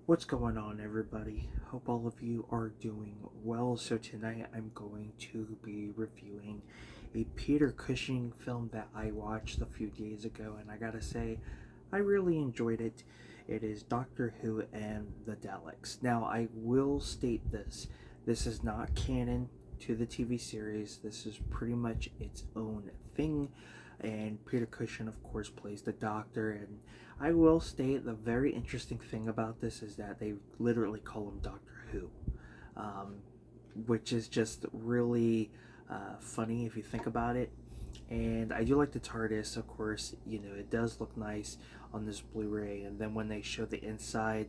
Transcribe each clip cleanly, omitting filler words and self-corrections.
What's going on, everybody? Hope all of you are doing well. So, tonight I'm going to be reviewing a Peter Cushing film that I watched a few days ago, and I gotta say, I really enjoyed it. It is Doctor Who and the Daleks. Now, I will state this is not canon to the TV series, this is pretty much its own thing. And Peter Cushing, of course, plays the Doctor, and I will state the very interesting thing about this is that they literally call him Doctor Who, um, which is just really funny if you think about it. And I do like the TARDIS, of course. It does look nice on this Blu-ray, and then when they show the inside,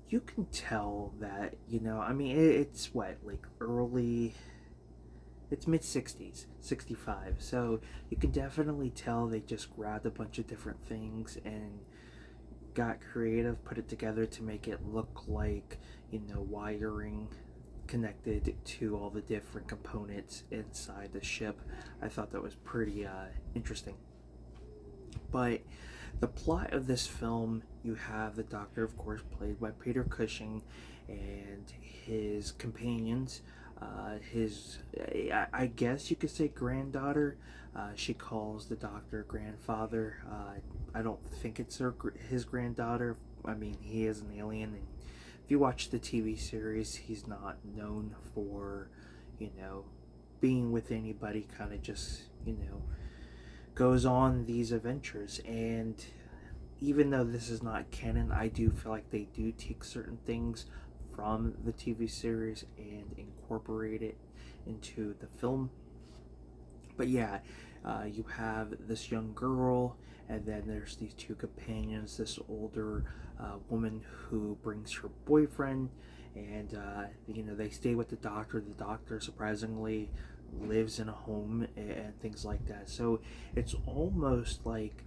you can tell that I mean, it's what, like early, it's mid 60s, 65. So you can definitely tell they just grabbed a bunch of different things and got creative, put it together to make it look like, wiring connected to all the different components inside the ship. I thought that was pretty interesting. But the plot of this film, you have the Doctor, of course, played by Peter Cushing, and his companions. I guess you could say granddaughter. She calls the Doctor grandfather. I don't think it's his granddaughter. I mean, he is an alien, and if you watch the TV series, he's not known for, you know, being with anybody. Kind of just, goes on these adventures. And even though this is not canon, I do feel like they do take certain things from the TV series and incorporate it into the film. But yeah, you have this young girl, and then there's these two companions, this older woman who brings her boyfriend, and they stay with the Doctor. The Doctor surprisingly lives in a home and things like that. So it's almost like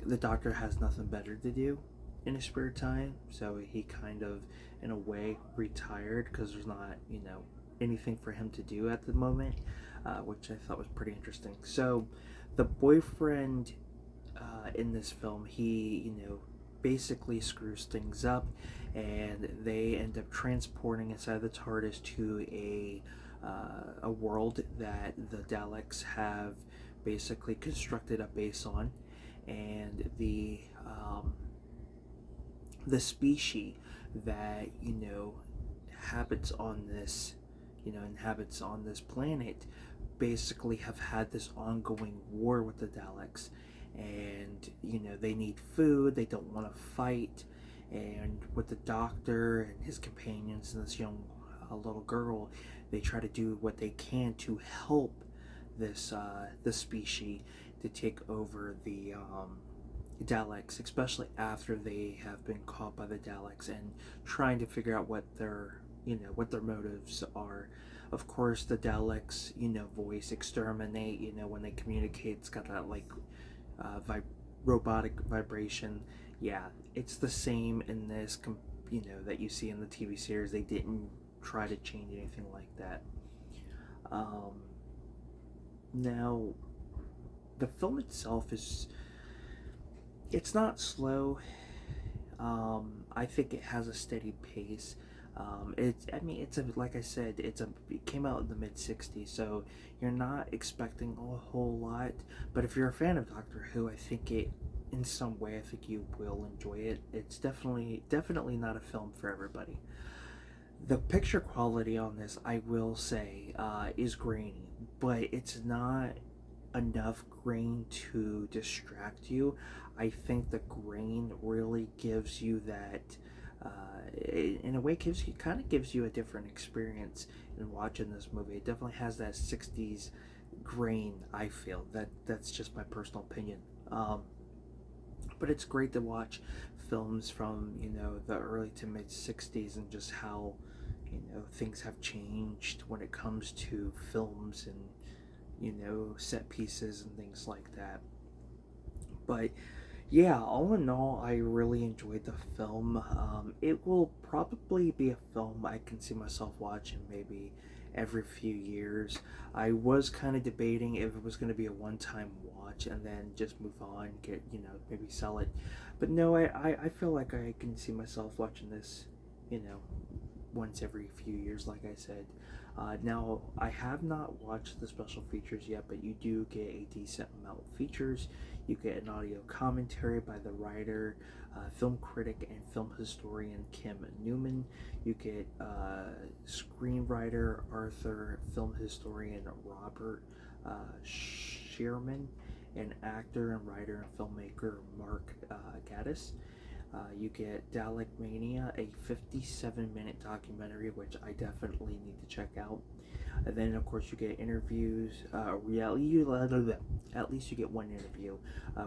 the Doctor has nothing better to do in his spare time, so he kind of, in a way, retired because there's not, anything for him to do at the moment, which I thought was pretty interesting. So the boyfriend in this film, he, basically screws things up, and they end up transporting inside the TARDIS to a world that the Daleks have basically constructed a base on, and the species that habits on this inhabits on this planet basically have had this ongoing war with the Daleks, and they need food, they don't want to fight, and with the Doctor and his companions and this young little girl, they try to do what they can to help this species to take over the Daleks, especially after they have been caught by the Daleks, and trying to figure out what their motives are. Of course, the Daleks, voice exterminate. When they communicate, it's got that like robotic vibration. Yeah, it's the same in this. That you see in the TV series. They didn't try to change anything like that. Now, the film itself it's not slow. I think it has a steady pace. Like I said, it came out in the mid '60s, so you're not expecting a whole lot. But if you're a fan of Doctor Who, in some way, I think you will enjoy it. It's definitely not a film for everybody. The picture quality on this, I will say, is grainy, but it's not enough grain to distract you. I think the grain really gives you that, in a way, gives you a different experience in watching this movie. It definitely has that '60s grain. I feel that's just my personal opinion. But it's great to watch films from the early to mid '60s, and just how things have changed when it comes to films and set pieces and things like that. But yeah, all in all, I really enjoyed the film. It will probably be a film I can see myself watching maybe every few years. I was kind of debating if it was going to be a one-time watch watch and then just move on, get, maybe sell it. But no, I feel like I can see myself watching this, once every few years, like I said. Now, I have not watched the special features yet, but you do get a decent amount of features. You get an audio commentary by the writer, film critic, and film historian Kim Newman. You get screenwriter Arthur, film historian Robert Shearman, and actor and writer and filmmaker Mark Gaddis. You get Dalek Mania, a 57-minute documentary, which I definitely need to check out. And then, of course, you get interviews. At least you get one interview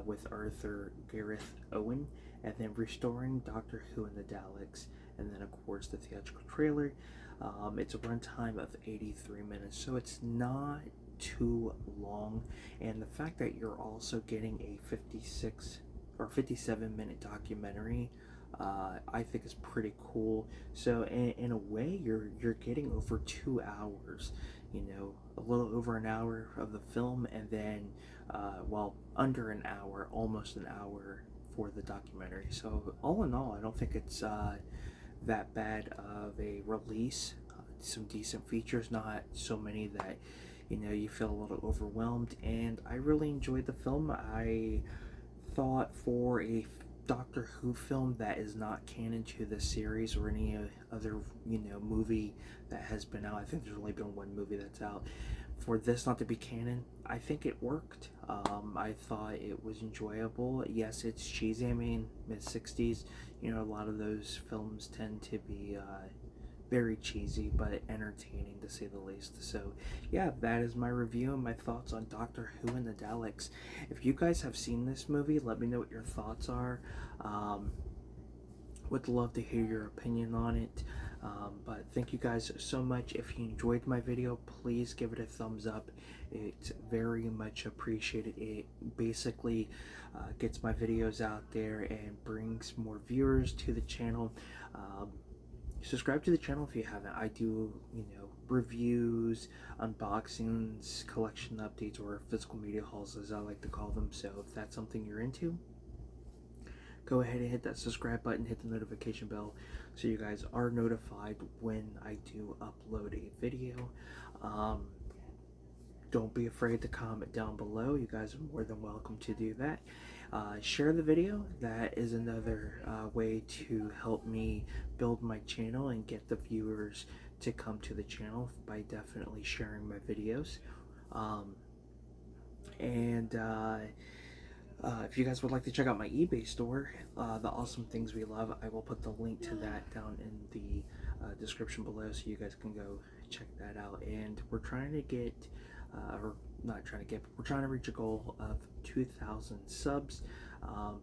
with Arthur Gareth Owen, and then Restoring Doctor Who and the Daleks, and then, of course, the theatrical trailer. It's a runtime of 83 minutes, so it's not too long. And the fact that you're also getting a 57-minute documentary, I think is pretty cool. So in a way, you're getting over 2 hours, a little over an hour of the film, and then under an hour, almost an hour for the documentary. So all in all, I don't think it's that bad of a release. Some decent features, not so many that you feel a little overwhelmed, and I really enjoyed the film. I thought for a Doctor Who film that is not canon to the series or any other movie that has been out, I think there's only been one movie that's out, for this not to be canon, I think it worked. I thought it was enjoyable. Yes, it's cheesy. I mean, mid-60s, a lot of those films tend to be very cheesy, but entertaining to say the least. So yeah, that is my review and my thoughts on Doctor Who and the Daleks. If you guys have seen this movie, let me know what your thoughts are. Would love to hear your opinion on it. But thank you guys so much. If you enjoyed my video, please give it a thumbs up. It's very much appreciated. It basically gets my videos out there and brings more viewers to the channel. Subscribe to the channel if you haven't. I do, reviews, unboxings, collection updates, or physical media hauls, as I like to call them. So if that's something you're into, go ahead and hit that subscribe button, hit the notification bell, so you guys are notified when I do upload a video. Don't be afraid to comment down below. You guys are more than welcome to do that. Share the video. That is another way to help me build my channel and get the viewers to come to the channel by definitely sharing my videos. If you guys would like to check out my eBay store, the Awesome Things We Love, I will put the link to that down in the description below, so you guys can go check that out. And we're trying to get, we're trying to reach a goal of 2,000 subs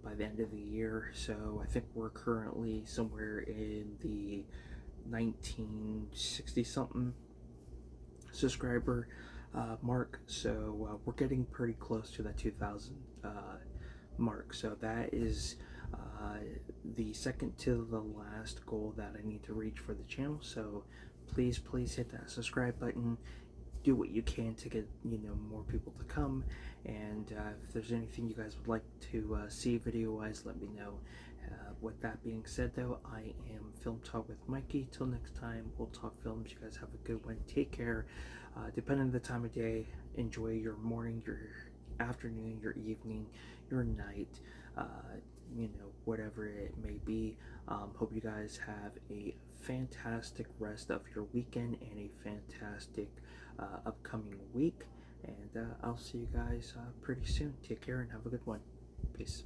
by the end of the year. So I think we're currently somewhere in the 1960 something subscriber mark. So we're getting pretty close to that 2,000 mark. So that is the second to the last goal that I need to reach for the channel. So please hit that subscribe button. Do what you can to get more people to come, and if there's anything you guys would like to see video wise, let me know. With that being said, though, I am Film Talk with Mikey. Till next time, we'll talk films. You guys have a good one. Take care. Depending on the time of day, enjoy your morning, your afternoon, your evening, your night, whatever it may be. Hope you guys have a fantastic rest of your weekend and a fantastic upcoming week, and I'll see you guys pretty soon. Take care and have a good one. Peace.